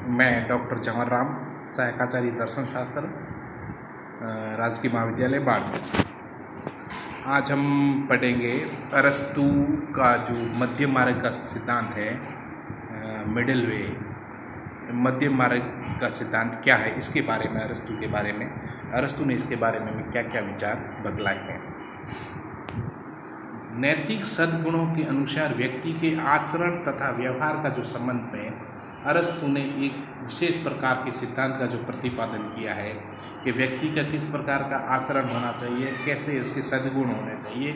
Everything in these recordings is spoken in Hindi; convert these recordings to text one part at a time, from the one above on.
मैं डॉक्टर जवाहर राम, सहायकाचार्य दर्शन शास्त्र, राजकीय महाविद्यालय बाड़मेर। आज हम पढ़ेंगे अरस्तु का जो मध्य मार्ग का सिद्धांत है, मिडिल वे, मध्य मार्ग का सिद्धांत क्या है, इसके बारे में, अरस्तु के बारे में, अरस्तु ने इसके बारे में क्या क्या विचार बदलाए हैं। नैतिक सद्गुणों के अनुसार व्यक्ति के आचरण तथा व्यवहार का जो संबंध में अरस्तु ने एक विशेष प्रकार के सिद्धांत का जो प्रतिपादन किया है कि व्यक्ति का किस प्रकार का आचरण होना चाहिए, कैसे उसके सद्गुण होने चाहिए,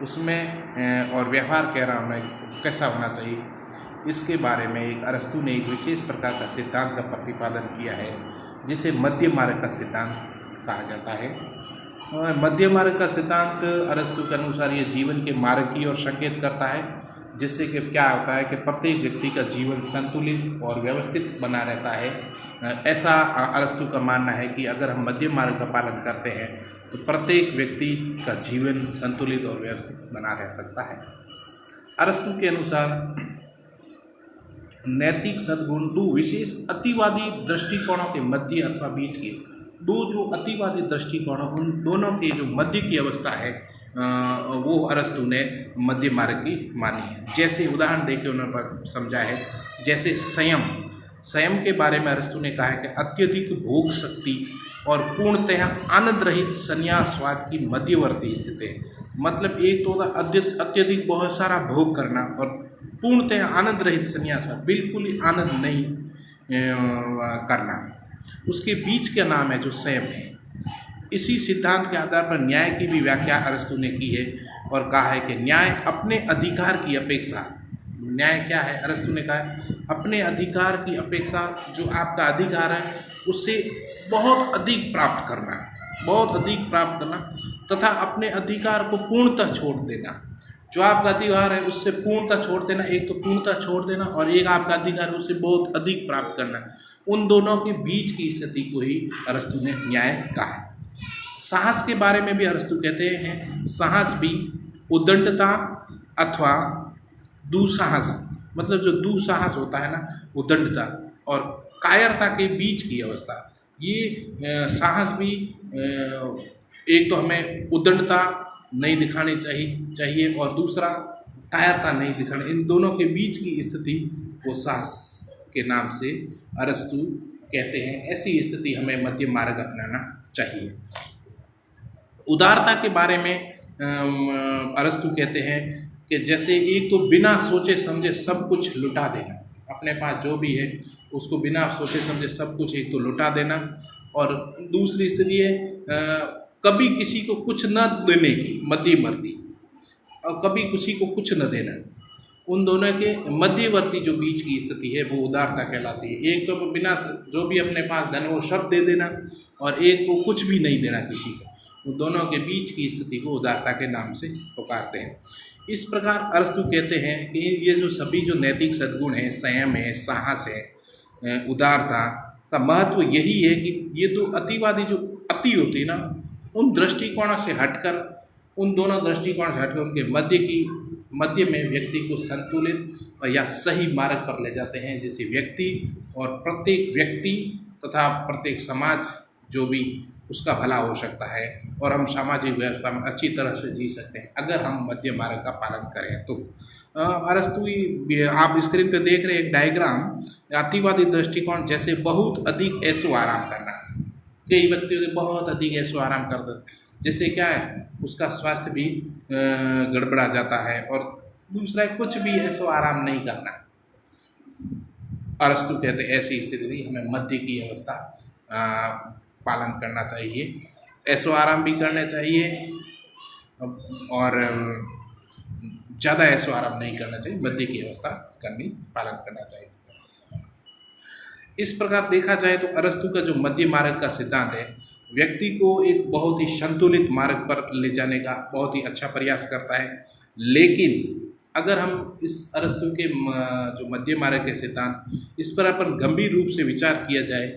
उसमें और व्यवहार कैसा होना चाहिए, इसके बारे में एक अरस्तु ने एक विशेष प्रकार का सिद्धांत का प्रतिपादन किया है, जिसे मध्य मार्ग का सिद्धांत कहा जाता है। मध्य मार्ग का सिद्धांत अरस्तु के अनुसार ये जीवन के मार्ग की ओर संकेत करता है, जिससे कि क्या होता है कि प्रत्येक व्यक्ति का जीवन संतुलित और व्यवस्थित बना रहता है। ऐसा अरस्तु का मानना है कि अगर हम मध्य मार्ग का पालन करते हैं तो प्रत्येक व्यक्ति का जीवन संतुलित और व्यवस्थित बना रह सकता है। अरस्तु के अनुसार नैतिक सद्गुण दो विशेष अतिवादी दृष्टिकोणों के मध्य अथवा बीच के दो जो अतिवादी दृष्टिकोण, उन दोनों के जो मध्य की अवस्था है वो अरस्तु ने मध्य मार्ग की मानी है। जैसे उदाहरण देके उन्होंने समझा है, जैसे संयम के बारे में अरस्तु ने कहा है कि अत्यधिक भोग शक्ति और पूर्णतः आनंद रहित संन्यासवाद की मध्यवर्ती स्थिति है। मतलब एक तो अत्यधिक बहुत सारा भोग करना और पूर्णतः आनंद रहित संन्यासवाद, बिल्कुल ही आनंद नहीं करना, उसके बीच का नाम है जो संयम है। इसी सिद्धांत के आधार पर न्याय की भी व्याख्या अरस्तु ने की है और कहा है कि न्याय अपने अधिकार की अपेक्षा, न्याय क्या है, अरस्तु ने कहा है अपने अधिकार की अपेक्षा, जो आपका अधिकार है उससे बहुत अधिक प्राप्त करना तथा अपने अधिकार को पूर्णतः छोड़ देना। जो आपका अधिकार है उससे पूर्णतः छोड़ देना, एक तो पूर्णतः छोड़ देना और एक आपका अधिकार है उससे बहुत अधिक प्राप्त करना, उन दोनों के बीच की स्थिति को ही अरस्तु ने न्याय कहा है। साहस के बारे में भी अरस्तु कहते हैं, साहस भी उद्दंडता अथवा दुस्साहस, मतलब जो दुस्साहस होता है ना, उद्दंडता और कायरता के बीच की अवस्था, ये साहस भी एक तो हमें उद्दंडता नहीं दिखानी चाहिए और दूसरा कायरता नहीं दिखानी, इन दोनों के बीच की स्थिति को साहस के नाम से अरस्तु कहते हैं। ऐसी स्थिति हमें मध्य मार्ग अपनाना चाहिए। उदारता के बारे में अरस्तु कहते हैं कि जैसे एक तो बिना सोचे समझे सब कुछ लुटा देना, अपने पास जो भी है उसको बिना सोचे समझे सब कुछ एक तो लुटा देना, और दूसरी स्थिति है कभी किसी को कुछ न देने की, मध्यवर्ती, और कभी किसी को कुछ न देना, उन दोनों के मध्यवर्ती जो बीच की स्थिति है वो उदारता कहलाती है। एक तो बिना जो भी अपने पास धन वो सब दे देना और एक को कुछ भी नहीं देना किसी को, वो दोनों के बीच की स्थिति को उदारता के नाम से पुकारते हैं। इस प्रकार अरस्तु कहते हैं कि ये जो सभी जो नैतिक सद्गुण हैं, संयम है, साहस है, उदारता का महत्व यही है कि ये दो अतिवादी जो अति होती है ना, उन दृष्टिकोणों से हटकर, उन दोनों दृष्टिकोण से हटकर उनके मध्य में व्यक्ति को संतुलित या सही मार्ग पर ले जाते हैं, जिससे व्यक्ति और प्रत्येक व्यक्ति तथा प्रत्येक समाज जो भी उसका भला हो सकता है और हम सामाजिक व्यवस्था में अच्छी तरह से जी सकते हैं अगर हम मध्य मार्ग का पालन करें तो। अरस्तु, आप स्क्रीन पे देख रहे हैं एक डायग्राम, अतिवादी दृष्टिकोण जैसे बहुत अधिक ऐशो आराम करना, कई व्यक्तियों के बहुत अधिक ऐशो आराम कर देते, जैसे क्या है उसका स्वास्थ्य भी गड़बड़ा जाता है, और दूसरा कुछ भी ऐशो आराम नहीं करना। अरस्तु कहते हैं ऐसी स्थिति में हमें मध्य की अवस्था पालन करना चाहिए, ऐशो आराम भी करना चाहिए और ज़्यादा ऐशो आराम नहीं करना चाहिए, मध्य की अवस्था पालन करना चाहिए। इस प्रकार देखा जाए तो अरस्तु का जो मध्य मार्ग का सिद्धांत है व्यक्ति को एक बहुत ही संतुलित मार्ग पर ले जाने का बहुत ही अच्छा प्रयास करता है। लेकिन अगर हम इस अरस्तु के जो मध्य मार्ग के सिद्धांत, इस पर अपन गंभीर रूप से विचार किया जाए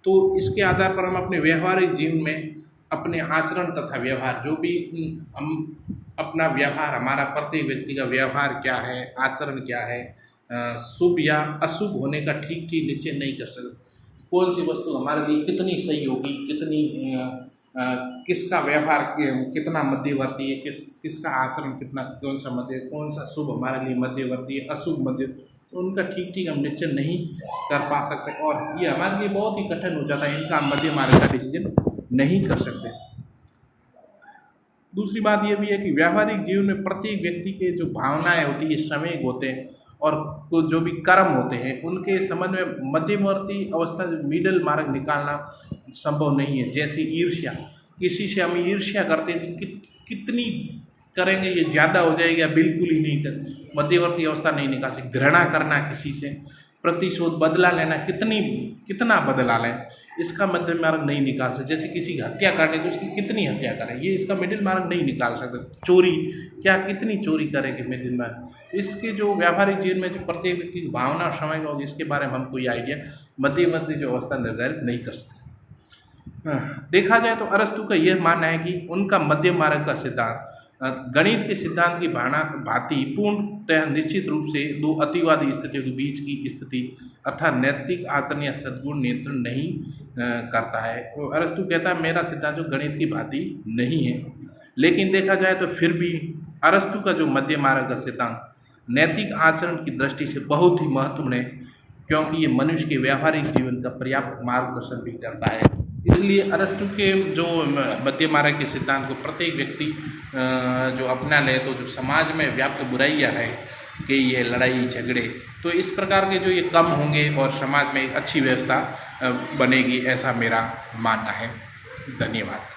तो इसके आधार पर हम अपने व्यवहारिक जीवन में अपने आचरण तथा व्यवहार, जो भी हम अपना व्यवहार, हमारा प्रत्येक व्यक्ति का व्यवहार क्या है, आचरण क्या है, शुभ या अशुभ होने का ठीक ठीक निश्चय नहीं कर सकते। कौन सी वस्तु हमारे लिए कितनी सही होगी, कितनी किसका व्यवहार कितना मध्यवर्ती है, किसका आचरण कितना, कौन सा मध्य, कौन सा शुभ हमारे लिए मध्यवर्ती है, अशुभ मध्य, तो उनका ठीक ठीक हम निश्चय नहीं कर पा सकते और ये हमारे लिए बहुत ही कठिन हो जाता है, इनका हम मध्य मार्ग का डिसीजन नहीं कर सकते। दूसरी बात ये भी है कि व्यावहारिक जीवन में प्रत्येक व्यक्ति के जो भावनाएं होती है, संवेग होते हैं और कुछ जो भी कर्म होते हैं, उनके संबंध में मध्यवर्ती अवस्था मिडल मार्ग निकालना संभव नहीं है। जैसे ईर्ष्या, किसी से हम ईर्ष्या करते हैं तो कितनी करेंगे, ये ज़्यादा हो जाएगी या बिल्कुल ही नहीं कर, मध्यवर्ती अवस्था नहीं निकाल सकते। घृणा करना किसी से, प्रतिशोध बदला लेना, कितना बदला लें, इसका मध्य मार्ग नहीं निकाल सकते। जैसे किसी की हत्या करनी तो उसकी कितनी हत्या करें, ये इसका मिडिल मार्ग नहीं निकाल सकते। चोरी, क्या कितनी चोरी करेंगे मिडिल मार्ग। इसके जो व्यावहारिक जीवन में जो प्रत्येक व्यक्ति की भावना और समय होगी, इसके बारे में हम कोई आइडिया मध्यवर्ती जो अवस्था निर्धारित नहीं कर सकते। देखा जाए तो अरस्तु का यह मानना है कि उनका मध्य मार्ग का सिद्धांत गणित के सिद्धांत की भांति पूर्णतः निश्चित रूप से दो अतिवादी स्थितियों के बीच की स्थिति अर्थात नैतिक आचरण या सद्गुण नियंत्रण नहीं करता है। तो अरस्तु कहता है मेरा सिद्धांत जो गणित की भांति नहीं है, लेकिन देखा जाए तो फिर भी अरस्तु का जो मध्य मार्ग का सिद्धांत नैतिक आचरण की दृष्टि से बहुत ही महत्वपूर्ण है, क्योंकि ये मनुष्य के व्यावहारिक जीवन का पर्याप्त मार्गदर्शन भी करता है। इसलिए अरस्तु के जो मध्य मार्ग के सिद्धांत को प्रत्येक व्यक्ति जो अपना ले तो जो समाज में व्याप्त बुराइयां है कि ये लड़ाई झगड़े, तो इस प्रकार के जो ये कम होंगे और समाज में एक अच्छी व्यवस्था बनेगी, ऐसा मेरा मानना है। धन्यवाद।